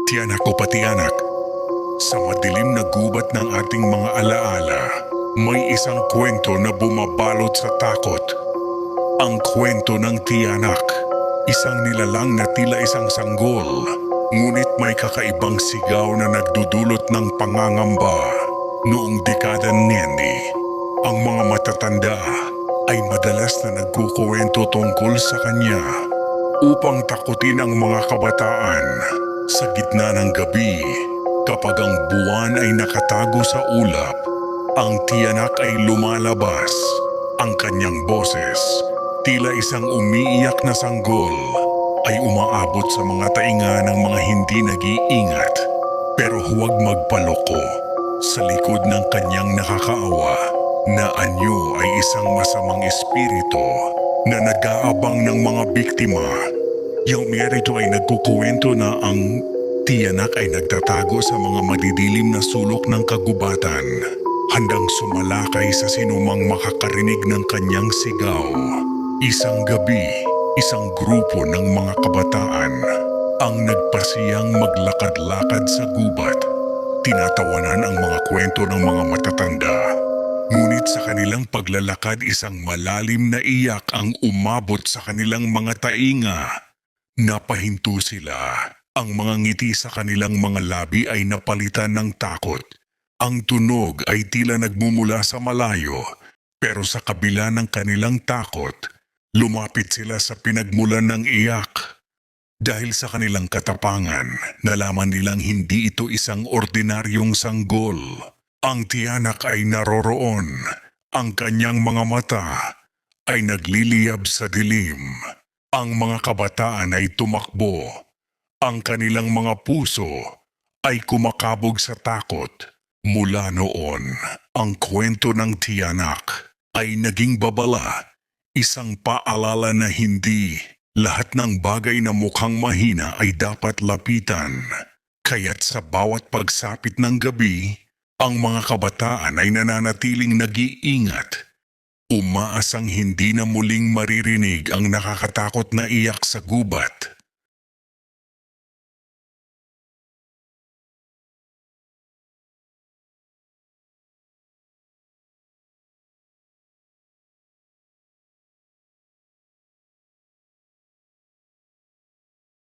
Tiyanak o patiyanak, sa madilim na gubat ng ating mga alaala, may isang kwento na bumabalot sa takot. Ang kwento ng tiyanak, isang nilalang na tila isang sanggol, ngunit may kakaibang sigaw na nagdudulot ng pangangamba. Noong dekada 90, ang mga matatanda ay madalas na nagkukuwento tungkol sa kanya upang takutin ang mga kabataan. Sa gitna ng gabi, kapag ang buwan ay nakatago sa ulap, ang tiyanak ay lumalabas. Ang kanyang boses, tila isang umiiyak na sanggol, ay umaabot sa mga tainga ng mga hindi nag-iingat. Pero huwag magpaloko. Sa likod ng kanyang nakakaawa na anyo ay isang masamang espiritu na nag-aabang ng mga biktima. Yung merito ay nagkukuwento na ang tiyanak ay nagtatago sa mga madidilim na sulok ng kagubatan, handang sumalakay sa sinumang makakarinig ng kanyang sigaw. Isang gabi, isang grupo ng mga kabataan ang nagpasiyang maglakad-lakad sa gubat. Tinatawanan ang mga kwento ng mga matatanda. Ngunit sa kanilang paglalakad, isang malalim na iyak ang umabot sa kanilang mga tainga. Napahinto sila. Ang mga ngiti sa kanilang mga labi ay napalitan ng takot. Ang tunog ay tila nagmumula sa malayo, pero sa kabila ng kanilang takot, lumapit sila sa pinagmulan ng iyak. Dahil sa kanilang katapangan, nalaman nilang hindi ito isang ordinaryong sanggol. Ang tiyanak ay naroroon. Ang kanyang mga mata ay nagliliyab sa dilim. Ang mga kabataan ay tumakbo. Ang kanilang mga puso ay kumakabog sa takot. Mula noon, ang kwento ng tiyanak ay naging babala, isang paalala na hindi lahat ng bagay na mukhang mahina ay dapat lapitan. Kaya't sa bawat pagsapit ng gabi, ang mga kabataan ay nananatiling nag-iingat. Umaasang hindi na muling maririnig ang nakakatakot na iyak sa gubat.